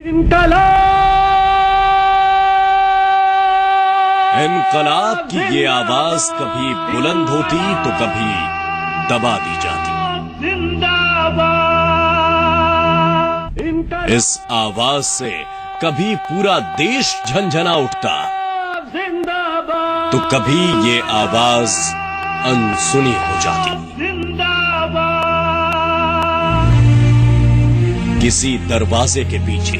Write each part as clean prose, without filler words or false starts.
इनकलाब की ये आवाज कभी बुलंद होती तो कभी दबा दी जाती। इस आवाज से कभी पूरा देश झंझना उठता तो कभी ये आवाज अनसुनी हो जाती। किसी दरवाजे के पीछे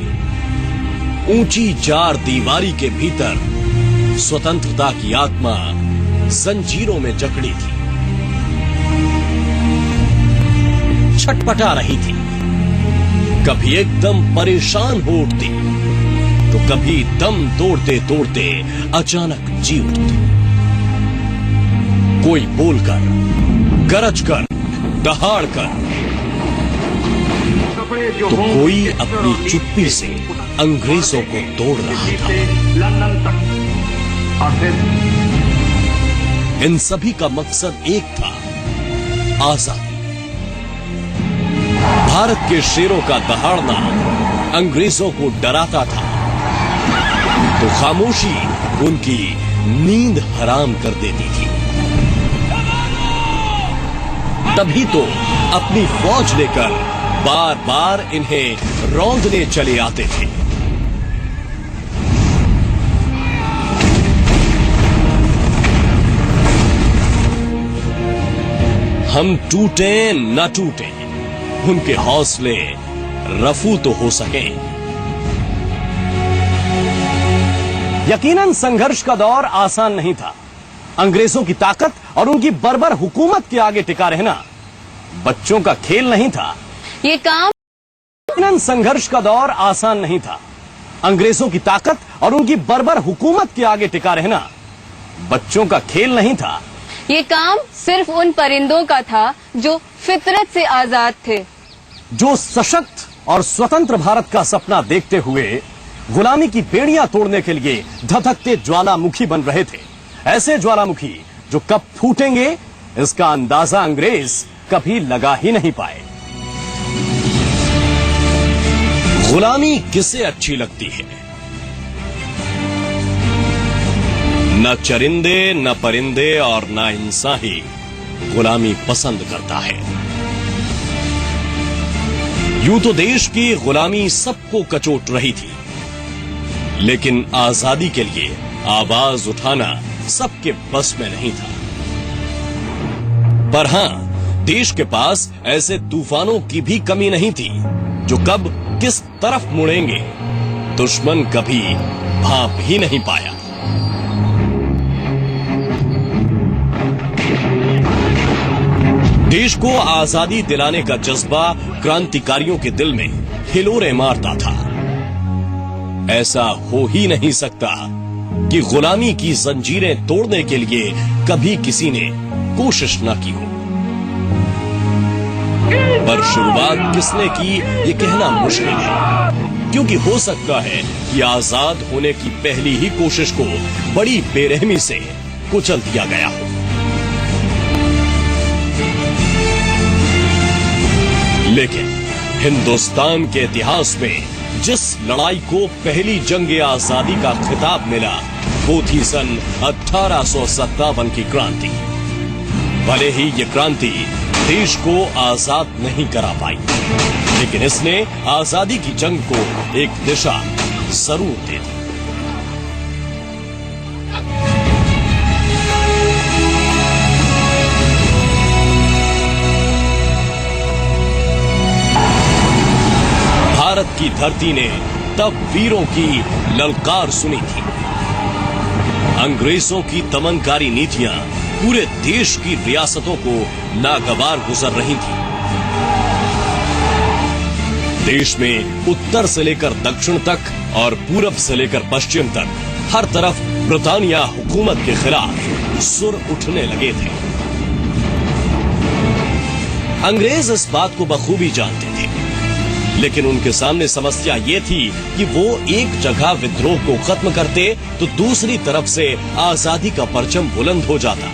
ऊंची चार दीवारी के भीतर स्वतंत्रता की आत्मा जंजीरों में जकड़ी थी, छटपटा रही थी। कभी एकदम परेशान हो उठती तो कभी दम तोड़ते तोड़ते अचानक जी उठती। कोई बोलकर, गरजकर, दहाड़कर तो कोई अपनी चुप्पी से अंग्रेजों को तोड़ रहा था। इन सभी का मकसद एक था, आजादी। भारत के शेरों का दहाड़ना अंग्रेजों को डराता था तो खामोशी उनकी नींद हराम कर देती थी। तभी तो अपनी फौज लेकर बार बार इन्हें रौंदने चले आते थे। हम टूटे न टूटे, उनके हौसले रफू तो हो सके। यकीनन संघर्ष का दौर आसान नहीं था। अंग्रेजों की ताकत और उनकी बर्बर हुकूमत के आगे टिका रहना बच्चों का खेल नहीं था। ये काम संघर्ष का दौर आसान नहीं था। अंग्रेजों की ताकत और उनकी बर्बर हुकूमत के आगे टिका रहना बच्चों का खेल नहीं था। ये काम सिर्फ उन परिंदों का था जो फितरत से आजाद थे, जो सशक्त और स्वतंत्र भारत का सपना देखते हुए गुलामी की बेड़ियां तोड़ने के लिए धधकते ज्वालामुखी बन रहे थे। ऐसे ज्वालामुखी जो कब फूटेंगे इसका अंदाजा अंग्रेज कभी लगा ही नहीं पाए। गुलामी किसे अच्छी लगती है? न चरिंदे, न परिंदे और न इंसान ही गुलामी पसंद करता है। यूं तो देश की गुलामी सबको कचोट रही थी, लेकिन आजादी के लिए आवाज उठाना सबके बस में नहीं था। पर हां, देश के पास ऐसे तूफानों की भी कमी नहीं थी जो कब किस तरफ मुड़ेंगे दुश्मन कभी भाप ही नहीं पाया। देश को आजादी दिलाने का जज्बा क्रांतिकारियों के दिल में हिलोरे मारता था। ऐसा हो ही नहीं सकता कि गुलामी की जंजीरें तोड़ने के लिए कभी किसी ने कोशिश न की हो। पर शुरुआत किसने की ये कहना मुश्किल है, क्योंकि हो सकता है कि आजाद होने की पहली ही कोशिश को बड़ी बेरहमी से कुचल दिया गया हो। लेकिन हिंदुस्तान के इतिहास में जिस लड़ाई को पहली जंग आजादी का खिताब मिला वो थी सन 1857 की क्रांति। भले ही ये क्रांति देश को आजाद नहीं करा पाई, लेकिन इसने आजादी की जंग को एक दिशा जरूर दे दी। भारत की धरती ने तब वीरों की ललकार सुनी थी। अंग्रेजों की दमनकारी नीतियां पूरे देश की रियासतों को नागवार गुजर रही थी। देश में उत्तर से लेकर दक्षिण तक और पूरब से लेकर पश्चिम तक हर तरफ ब्रिटानिया हुकूमत के खिलाफ सुर उठने लगे थे। अंग्रेज इस बात को बखूबी जानते थे, लेकिन उनके सामने समस्या ये थी कि वो एक जगह विद्रोह को खत्म करते तो दूसरी तरफ से आजादी का परचम बुलंद हो जाता।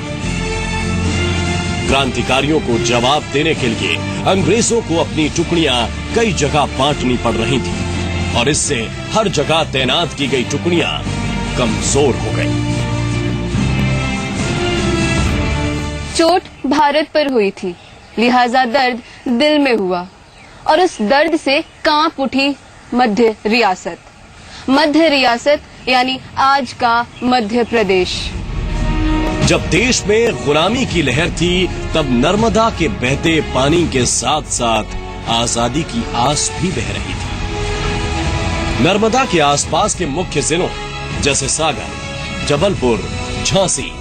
क्रांतिकारियों को जवाब देने के लिए अंग्रेजों को अपनी टुकड़ियां कई जगह बांटनी पड़ रही थी। और इससे हर जगह तैनात की गई टुकड़ियां कमजोर हो गई। चोट भारत पर हुई थी, लिहाजा दर्द दिल में हुआ और उस दर्द से कांप उठी मध्य रियासत यानी आज का मध्य प्रदेश। जब देश में गुलामी की लहर थी, तब नर्मदा के बहते पानी के साथ साथ आजादी की आस भी बह रही थी। नर्मदा के आसपास के मुख्य जिलों जैसे सागर, जबलपुर, झांसी,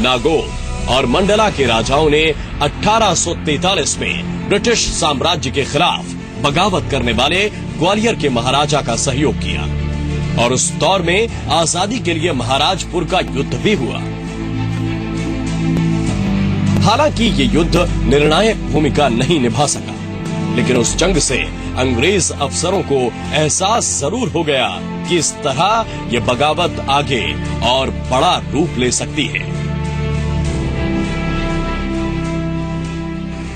नागौर और मंडला के राजाओं ने 1843 में ब्रिटिश साम्राज्य के खिलाफ बगावत करने वाले ग्वालियर के महाराजा का सहयोग किया और उस दौर में आजादी के लिए महाराजपुर का युद्ध भी हुआ। हालांकि ये युद्ध निर्णायक भूमिका नहीं निभा सका, लेकिन उस जंग से अंग्रेज अफसरों को एहसास जरूर हो गया कि इस तरह ये बगावत आगे और बड़ा रूप ले सकती है।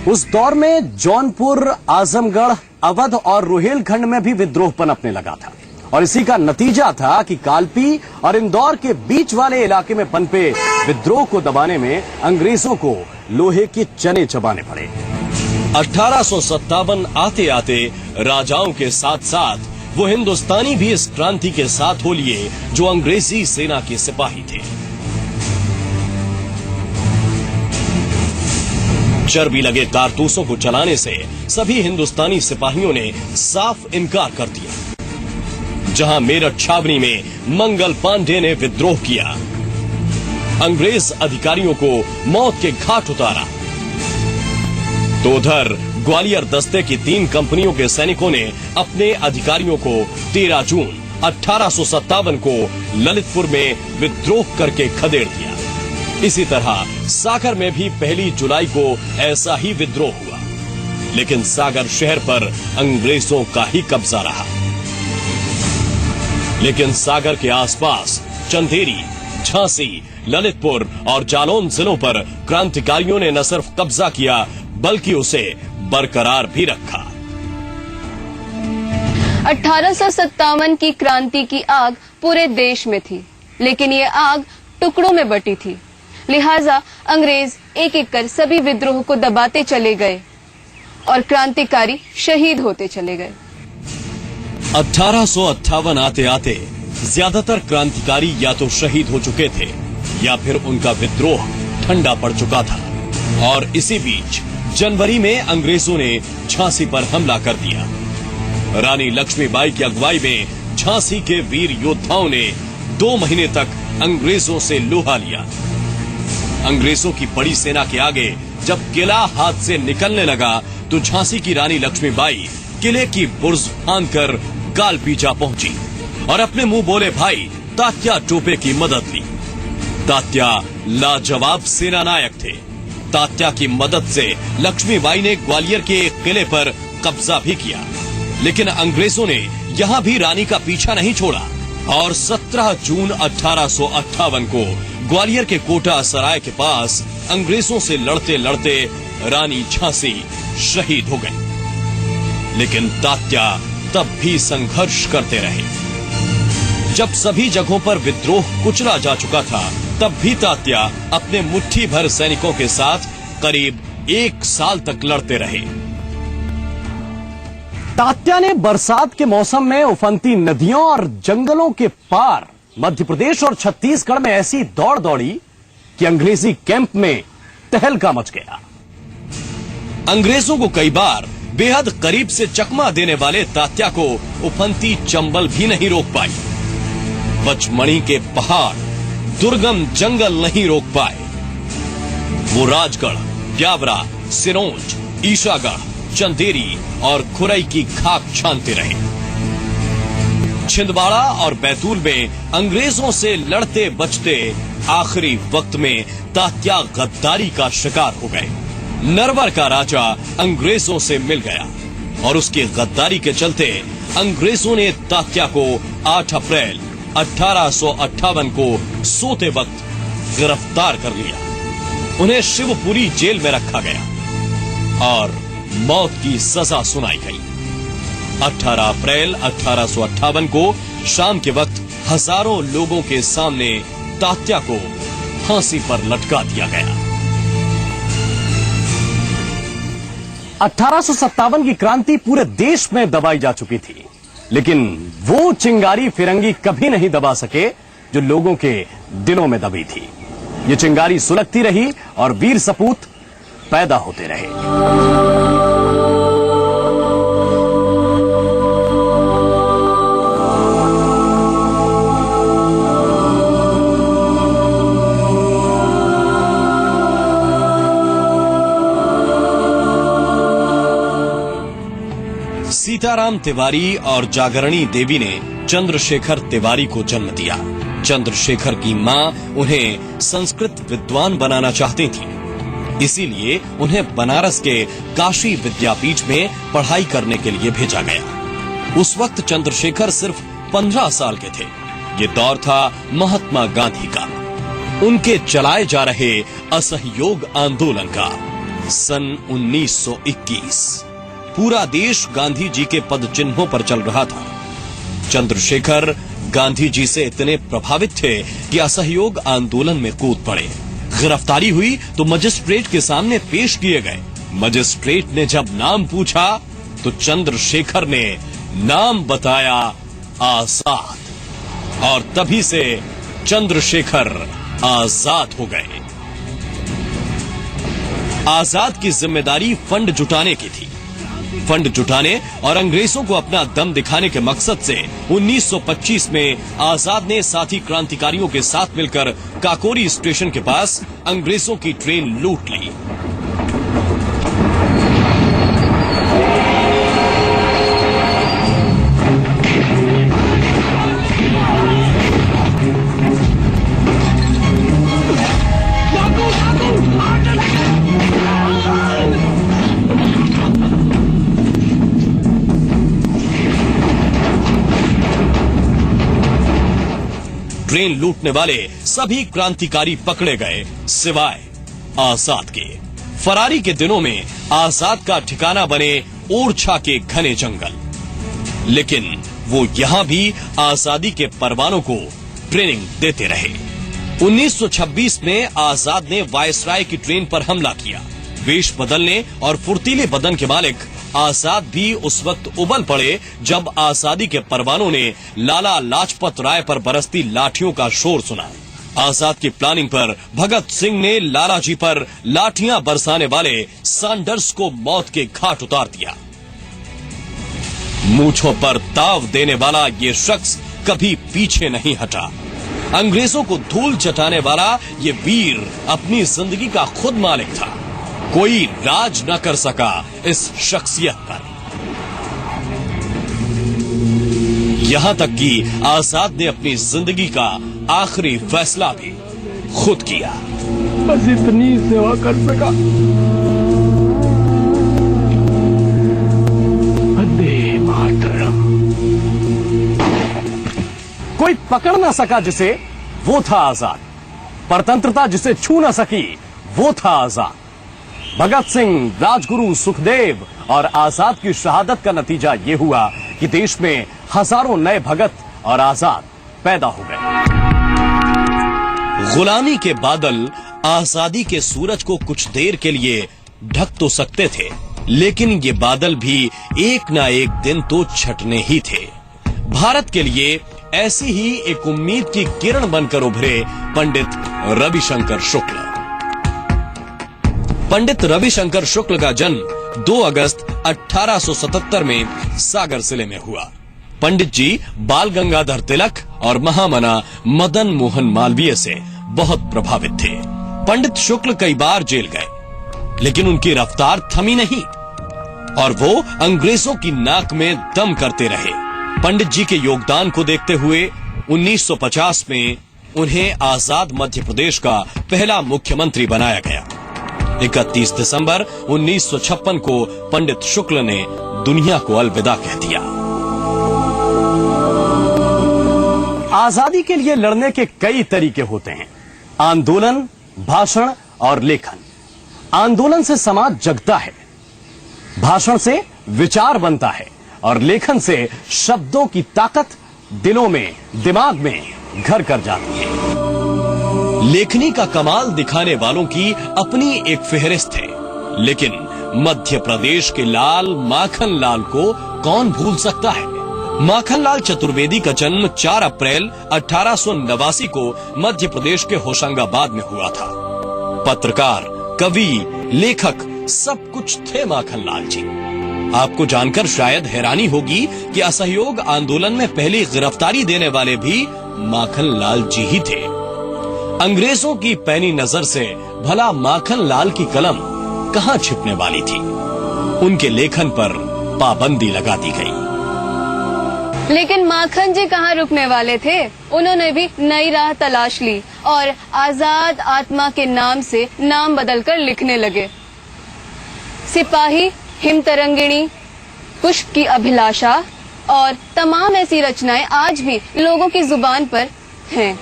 उस दौर में जौनपुर, आजमगढ़, अवध और रुहेलखंड में भी विद्रोह पनपने लगा था और इसी का नतीजा था कि कालपी और इंदौर के बीच वाले इलाके में पनपे विद्रोह को दबाने में अंग्रेजों को लोहे के चने चबाने पड़े। 1857 आते आते राजाओं के साथ साथ वो हिंदुस्तानी भी इस क्रांति के साथ हो लिए जो अंग्रेजी सेना के सिपाही थे। चर्बी लगे कारतूसों को चलाने से सभी हिंदुस्तानी सिपाहियों ने साफ इनकार कर दिया। जहां मेरठ छावनी में मंगल पांडे ने विद्रोह किया, अंग्रेज अधिकारियों को मौत के घाट उतारा, तो उधर ग्वालियर दस्ते की 3 कंपनियों के सैनिकों ने अपने अधिकारियों को 13 जून 1857 को ललितपुर में विद्रोह करके खदेड़ दिया। इसी तरह सागर में भी 1 जुलाई को ऐसा ही विद्रोह हुआ, लेकिन सागर शहर पर अंग्रेजों का ही कब्जा रहा। लेकिन सागर के आसपास चंदेरी, झांसी, ललितपुर और जालौन जिलों पर क्रांतिकारियों ने न सिर्फ कब्जा किया बल्कि उसे बरकरार भी रखा। 1857 की क्रांति की आग पूरे देश में थी, लेकिन ये आग टुकड़ों में बटी थी। लिहाजा अंग्रेज एक एक कर सभी विद्रोह को दबाते चले गए और क्रांतिकारी शहीद होते चले गए। 1858 आते आते ज्यादातर क्रांतिकारी या तो शहीद हो चुके थे या फिर उनका विद्रोह ठंडा पड़ चुका था और इसी बीच जनवरी में अंग्रेजों ने झांसी पर हमला कर दिया। रानी लक्ष्मीबाई की अगुवाई में झांसी के वीर योद्धाओं ने 2 महीने तक अंग्रेजों से लोहा लिया। अंग्रेजों की बड़ी सेना के आगे जब किला हाथ से निकलने लगा तो झांसी की रानी लक्ष्मीबाई किले की बुर्ज फांदकर कालपीचा पहुंची और अपने मुंह बोले भाई तात्या टोपे की मदद ली। तात्या लाजवाब सेनानायक थे। तात्या की मदद से लक्ष्मीबाई ने ग्वालियर के एक किले पर कब्जा भी किया, लेकिन अंग्रेजों ने यहां भी रानी का पीछा नहीं छोड़ा और 17 जून 1858 को ग्वालियर के कोटा सराय के पास अंग्रेजों से लड़ते लड़ते रानी झांसी शहीद हो गई। लेकिन तात्या तब भी संघर्ष करते रहे। जब सभी जगहों पर विद्रोह कुचला जा चुका था, तब भी तात्या अपने मुट्ठी भर सैनिकों के साथ करीब 1 साल तक लड़ते रहे। तात्या ने बरसात के मौसम में उफनती नदियों और जंगलों के पार मध्य प्रदेश और छत्तीसगढ़ में ऐसी दौड़ दौड़ी कि अंग्रेजी कैंप में तहलका मच गया। अंग्रेजों को कई बार बेहद करीब से चकमा देने वाले तात्या को उफनती चंबल भी नहीं रोक पाई। पचमढ़ी के पहाड़, दुर्गम जंगल नहीं रोक पाए। वो राजगढ़, ब्यावरा, सिरोंज, ईशागढ़, चंदेरी और खुरई की खाक छानते रहे। छिंदवाड़ा और बैतूल में अंग्रेजों से लड़ते बचते आखिरी वक्त में तात्या गद्दारी का शिकार हो गए। नरवर का राजा अंग्रेजों से मिल गया और उसकी गद्दारी के चलते अंग्रेजों ने तात्या को 8 अप्रैल 1858 को सोते वक्त गिरफ्तार कर लिया। उन्हें शिवपुरी जेल में रखा गया और मौत की सजा सुनाई गई। 18 अप्रैल 1858 को शाम के वक्त हजारों लोगों के सामने तात्या को फांसी पर लटका दिया गया। 1857 की क्रांति पूरे देश में दबाई जा चुकी थी, लेकिन वो चिंगारी फिरंगी कभी नहीं दबा सके जो लोगों के दिलों में दबी थी। ये चिंगारी सुलगती रही और वीर सपूत पैदा होते रहे। सीताराम तिवारी और जागरणी देवी ने चंद्रशेखर तिवारी को जन्म दिया। चंद्रशेखर की मां उन्हें संस्कृत विद्वान बनाना चाहती थी, इसीलिए उन्हें बनारस के काशी विद्यापीठ में पढ़ाई करने के लिए भेजा गया। उस वक्त चंद्रशेखर सिर्फ 15 साल के थे। ये दौर था महात्मा गांधी का, उनके चलाए जा रहे असहयोग आंदोलन का। सन 1921 पूरा देश गांधी जी के पद चिन्हों पर चल रहा था। चंद्रशेखर गांधी जी से इतने प्रभावित थे कि असहयोग आंदोलन में कूद पड़े। गिरफ्तारी हुई तो मजिस्ट्रेट के सामने पेश किए गए। मजिस्ट्रेट ने जब नाम पूछा तो चंद्रशेखर ने नाम बताया आजाद, और तभी से चंद्रशेखर आजाद हो गए। आजाद की जिम्मेदारी फंड जुटाने की थी। फंड जुटाने और अंग्रेजों को अपना दम दिखाने के मकसद से 1925 में आजाद ने साथी क्रांतिकारियों के साथ मिलकर काकोरी स्टेशन के पास अंग्रेजों की ट्रेन लूट ली। ट्रेन लूटने वाले सभी क्रांतिकारी पकड़े गए सिवाय आजाद के। फरारी के दिनों में आजाद का ठिकाना बने ओरछा के घने जंगल, लेकिन वो यहां भी आजादी के परवानों को ट्रेनिंग देते रहे। 1926 में आजाद ने वायसराय की ट्रेन पर हमला किया। वेश बदलने और फुर्तीले बदन के मालिक आजाद भी उस वक्त उबल पड़े जब आजादी के परवानों ने लाला लाजपत राय पर बरसती लाठियों का शोर सुना। आजाद की प्लानिंग पर भगत सिंह ने लाला जी पर लाठियां बरसाने वाले सैंडर्स को मौत के घाट उतार दिया। मूंछों पर ताव देने वाला ये शख्स कभी पीछे नहीं हटा। अंग्रेजों को धूल चटाने वाला ये वीर अपनी जिंदगी का खुद मालिक था। कोई राज न कर सका इस शख्सियत पर। यहां तक कि आजाद ने अपनी जिंदगी का आखिरी फैसला भी खुद किया। बस इतनी सेवा कर सका। वंदे मातरम। कोई पकड़ ना सका जिसे, वो था आजाद। परतंत्रता जिसे छू ना सकी, वो था आजाद। भगत सिंह, राजगुरु, सुखदेव और आजाद की शहादत का नतीजा यह हुआ कि देश में हजारों नए भगत और आजाद पैदा हो गए। गुलामी के बादल आजादी के सूरज को कुछ देर के लिए ढक तो सकते थे, लेकिन ये बादल भी एक ना एक दिन तो छटने ही थे। भारत के लिए ऐसी ही एक उम्मीद की किरण बनकर उभरे पंडित रविशंकर शुक्ल। पंडित रविशंकर शुक्ल का जन्म 2 अगस्त 1877 में सागर जिले में हुआ। पंडित जी बाल गंगाधर तिलक और महामना मदन मोहन मालवीय से बहुत प्रभावित थे। पंडित शुक्ल कई बार जेल गए, लेकिन उनकी रफ्तार थमी नहीं और वो अंग्रेजों की नाक में दम करते रहे। पंडित जी के योगदान को देखते हुए 1950 में उन्हें आजाद मध्य प्रदेश का पहला मुख्यमंत्री बनाया गया। 31 दिसंबर 1956 को पंडित शुक्ल ने दुनिया को अलविदा कह दिया। आजादी के लिए लड़ने के कई तरीके होते हैं। आंदोलन, भाषण और लेखन। आंदोलन से समाज जगता है, भाषण से विचार बनता है और लेखन से शब्दों की ताकत दिलों में, दिमाग में घर कर जाती है। लेखनी का कमाल दिखाने वालों की अपनी एक फेहरिस्त है, लेकिन मध्य प्रदेश के लाल माखन लाल को कौन भूल सकता है। माखन लाल चतुर्वेदी का जन्म 4 अप्रैल 1889 को मध्य प्रदेश के होशंगाबाद में हुआ था। पत्रकार, कवि, लेखक सब कुछ थे माखन लाल जी। आपको जानकर शायद हैरानी होगी कि असहयोग आंदोलन में पहली गिरफ्तारी देने वाले भी माखन लाल जी ही थे। अंग्रेजों की पैनी नजर से भला माखन लाल की कलम कहां छिपने वाली थी। उनके लेखन पर पाबंदी लगा दी गई। लेकिन माखन जी कहाँ रुकने वाले थे। उन्होंने भी नई राह तलाश ली और आजाद आत्मा के नाम से नाम बदलकर लिखने लगे। सिपाही, हिमतरंगिणी, पुष्प की अभिलाषा और तमाम ऐसी रचनाएं आज भी लोगों की जुबान पर हैं।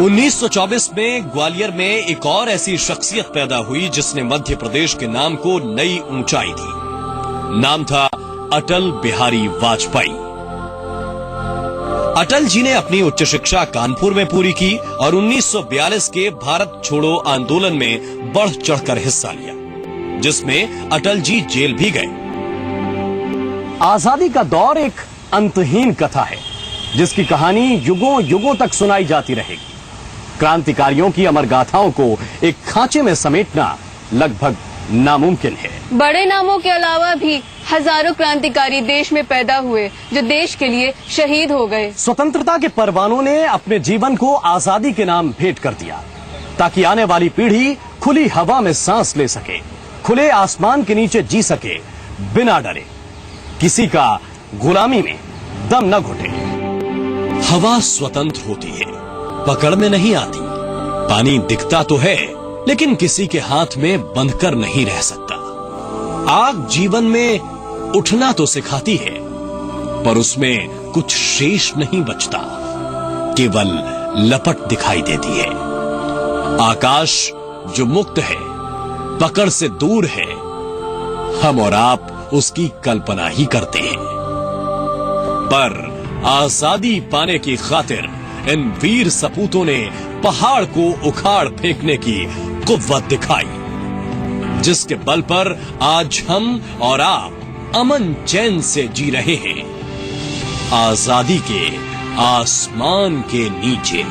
उन्नीस 1924 में ग्वालियर में एक और ऐसी शख्सियत पैदा हुई जिसने मध्य प्रदेश के नाम को नई ऊंचाई दी। नाम था अटल बिहारी वाजपेयी। अटल जी ने अपनी उच्च शिक्षा कानपुर में पूरी की और 1942 के भारत छोड़ो आंदोलन में बढ़ चढ़कर हिस्सा लिया, जिसमें अटल जी जेल भी गए। आजादी का दौर एक अंतहीन कथा है जिसकी कहानी युगों युगों तक सुनाई जाती रहेगी। क्रांतिकारियों की अमर गाथाओं को एक खांचे में समेटना लगभग नामुमकिन है। बड़े नामों के अलावा भी हजारों क्रांतिकारी देश में पैदा हुए जो देश के लिए शहीद हो गए। स्वतंत्रता के परवानों ने अपने जीवन को आजादी के नाम भेंट कर दिया ताकि आने वाली पीढ़ी खुली हवा में सांस ले सके, खुले आसमान के नीचे जी सके, बिना डरे, किसी का गुलामी में दम न घुटे। हवा स्वतंत्र होती है, पकड़ में नहीं आती। पानी दिखता तो है लेकिन किसी के हाथ में बंधकर नहीं रह सकता। आग जीवन में उठना तो सिखाती है पर उसमें कुछ शेष नहीं बचता, केवल लपट दिखाई देती है। आकाश जो मुक्त है, पकड़ से दूर है, हम और आप उसकी कल्पना ही करते हैं। पर आजादी पाने की खातिर इन वीर सपूतों ने पहाड़ को उखाड़ फेंकने की कुव्वत दिखाई, जिसके बल पर आज हम और आप अमन चैन से जी रहे हैं, आजादी के आसमान के नीचे।